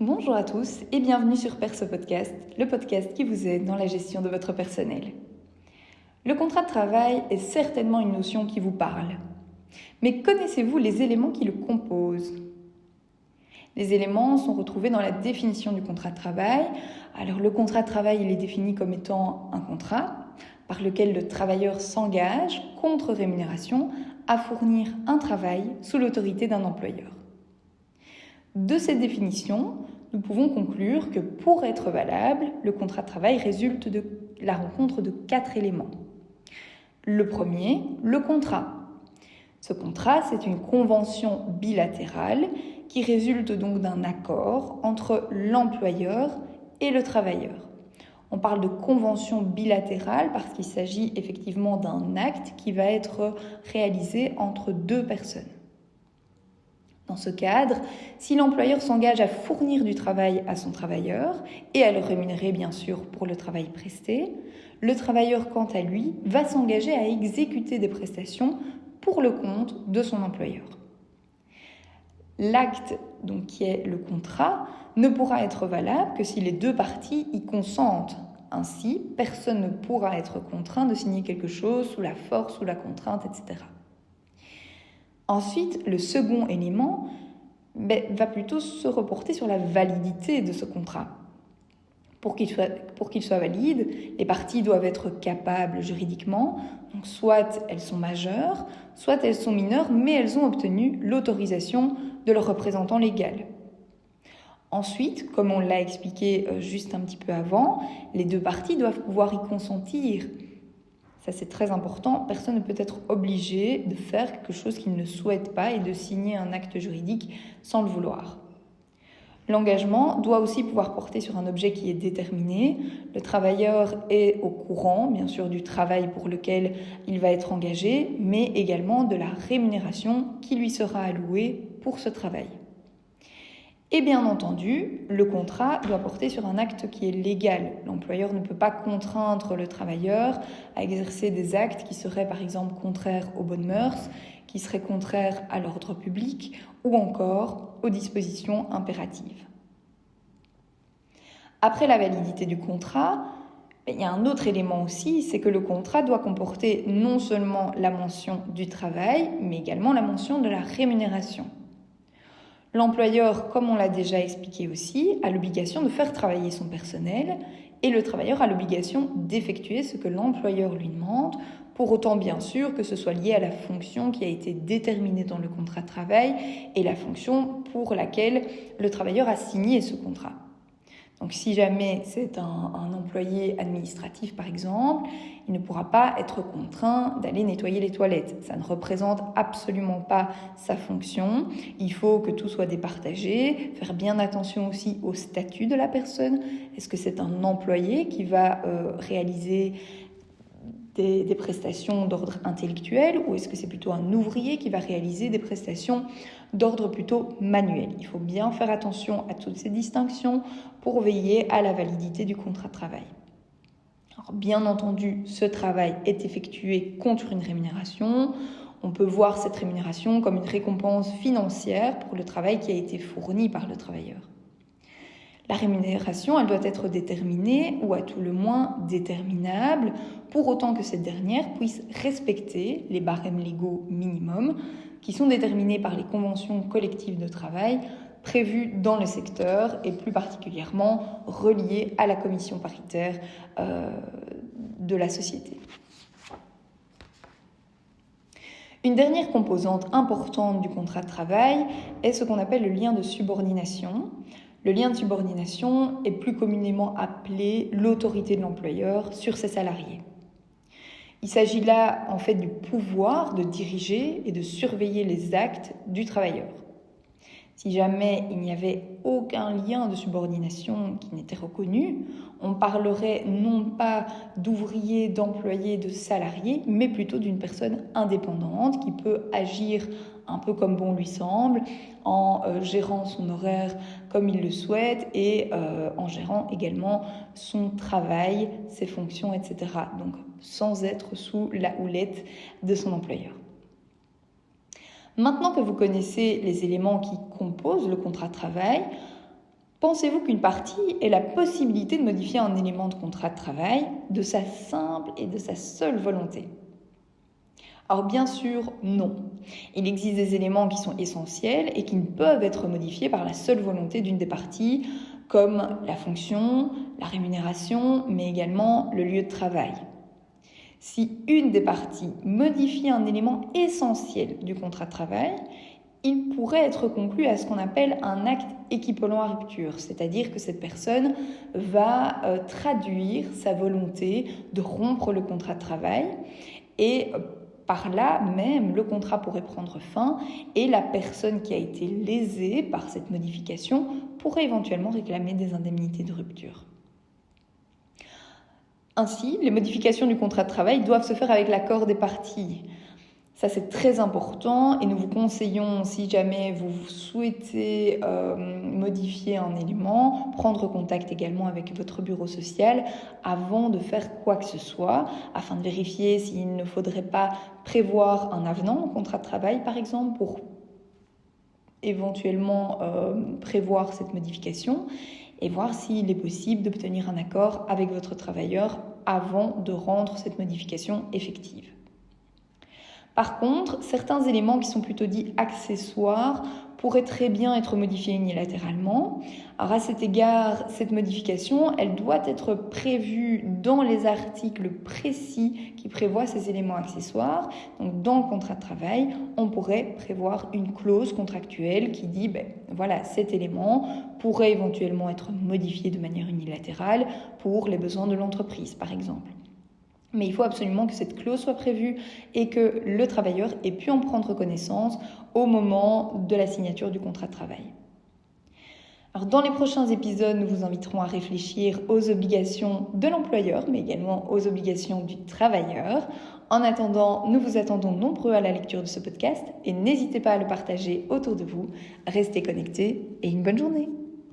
Bonjour à tous et bienvenue sur Perso Podcast, le podcast qui vous aide dans la gestion de votre personnel. Le contrat de travail est certainement une notion qui vous parle. Mais connaissez-vous les éléments qui le composent ? Les éléments sont retrouvés dans la définition du contrat de travail. Alors le contrat de travail, il est défini comme étant un contrat par lequel le travailleur s'engage, contre rémunération, à fournir un travail sous l'autorité d'un employeur. De cette définition, nous pouvons conclure que pour être valable, le contrat de travail résulte de la rencontre de 4 éléments. Le premier, le contrat. Ce contrat, c'est une convention bilatérale qui résulte donc d'un accord entre l'employeur et le travailleur. On parle de convention bilatérale parce qu'il s'agit effectivement d'un acte qui va être réalisé entre deux personnes. Dans ce cadre, si l'employeur s'engage à fournir du travail à son travailleur et à le rémunérer bien sûr pour le travail presté, le travailleur quant à lui va s'engager à exécuter des prestations pour le compte de son employeur. L'acte, donc qui est le contrat, ne pourra être valable que si les deux parties y consentent. Ainsi, personne ne pourra être contraint de signer quelque chose sous la force, sous la contrainte, etc. Ensuite, le second élément va plutôt se reporter sur la validité de ce contrat. Pour qu'il soit valide, les parties doivent être capables juridiquement, donc soit elles sont majeures, soit elles sont mineures, mais elles ont obtenu l'autorisation de leur représentant légal. Ensuite, comme on l'a expliqué juste un petit peu avant, les deux parties doivent pouvoir y consentir. Ça, c'est très important. Personne ne peut être obligé de faire quelque chose qu'il ne souhaite pas et de signer un acte juridique sans le vouloir. L'engagement doit aussi pouvoir porter sur un objet qui est déterminé. Le travailleur est au courant, bien sûr, du travail pour lequel il va être engagé, mais également de la rémunération qui lui sera allouée pour ce travail. Et bien entendu, le contrat doit porter sur un acte qui est légal. L'employeur ne peut pas contraindre le travailleur à exercer des actes qui seraient par exemple contraires aux bonnes mœurs, qui seraient contraires à l'ordre public ou encore aux dispositions impératives. Après la validité du contrat, il y a un autre élément aussi, c'est que le contrat doit comporter non seulement la mention du travail, mais également la mention de la rémunération. L'employeur, comme on l'a déjà expliqué aussi, a l'obligation de faire travailler son personnel et le travailleur a l'obligation d'effectuer ce que l'employeur lui demande, pour autant bien sûr que ce soit lié à la fonction qui a été déterminée dans le contrat de travail et la fonction pour laquelle le travailleur a signé ce contrat. Donc si jamais c'est un employé administratif par exemple, il ne pourra pas être contraint d'aller nettoyer les toilettes. Ça ne représente absolument pas sa fonction. Il faut que tout soit départagé, faire bien attention aussi au statut de la personne. Est-ce que c'est un employé qui va réaliser des prestations d'ordre intellectuel ou est-ce que c'est plutôt un ouvrier qui va réaliser des prestations d'ordre plutôt manuel ? Il faut bien faire attention à toutes ces distinctions pour veiller à la validité du contrat de travail. Alors, bien entendu, ce travail est effectué contre une rémunération. On peut voir cette rémunération comme une récompense financière pour le travail qui a été fourni par le travailleur. La rémunération, elle doit être déterminée ou à tout le moins déterminable pour autant que cette dernière puisse respecter les barèmes légaux minimums qui sont déterminés par les conventions collectives de travail prévues dans le secteur et plus particulièrement reliées à la commission paritaire de la société. Une dernière composante importante du contrat de travail est ce qu'on appelle le lien de subordination. Le lien de subordination est plus communément appelé l'autorité de l'employeur sur ses salariés. Il s'agit là en fait du pouvoir de diriger et de surveiller les actes du travailleur. Si jamais il n'y avait aucun lien de subordination qui n'était reconnu, on parlerait non pas d'ouvrier, d'employé, de salarié, mais plutôt d'une personne indépendante qui peut agir un peu comme bon lui semble, en gérant son horaire comme il le souhaite et en gérant également son travail, ses fonctions, etc. Donc sans être sous la houlette de son employeur. Maintenant que vous connaissez les éléments qui composent le contrat de travail, Pensez-vous qu'une partie ait la possibilité de modifier un élément de contrat de travail de sa simple et de sa seule volonté ? Alors bien sûr, non. Il existe des éléments qui sont essentiels et qui ne peuvent être modifiés par la seule volonté d'une des parties, comme la fonction, la rémunération, mais également le lieu de travail. Si une des parties modifie un élément essentiel du contrat de travail, il pourrait être conclu à ce qu'on appelle un acte équivalent à rupture, c'est-à-dire que cette personne va traduire sa volonté de rompre le contrat de travail et par là même, le contrat pourrait prendre fin et la personne qui a été lésée par cette modification pourrait éventuellement réclamer des indemnités de rupture. Ainsi, les modifications du contrat de travail doivent se faire avec l'accord des parties. Ça, c'est très important et nous vous conseillons, si jamais vous souhaitez modifier un élément, prendre contact également avec votre bureau social avant de faire quoi que ce soit, afin de vérifier s'il ne faudrait pas prévoir un avenant au contrat de travail, par exemple, pour éventuellement prévoir cette modification et voir s'il est possible d'obtenir un accord avec votre travailleur avant de rendre cette modification effective. Par contre, certains éléments qui sont plutôt dits accessoires pourraient très bien être modifiés unilatéralement. Alors à cet égard, cette modification, elle doit être prévue dans les articles précis qui prévoient ces éléments accessoires. Donc dans le contrat de travail, on pourrait prévoir une clause contractuelle qui dit, voilà, cet élément pourrait éventuellement être modifié de manière unilatérale pour les besoins de l'entreprise, par exemple. Mais il faut absolument que cette clause soit prévue et que le travailleur ait pu en prendre connaissance au moment de la signature du contrat de travail. Alors, dans les prochains épisodes, nous vous inviterons à réfléchir aux obligations de l'employeur, mais également aux obligations du travailleur. En attendant, nous vous attendons nombreux à la lecture de ce podcast et n'hésitez pas à le partager autour de vous. Restez connectés et une bonne journée.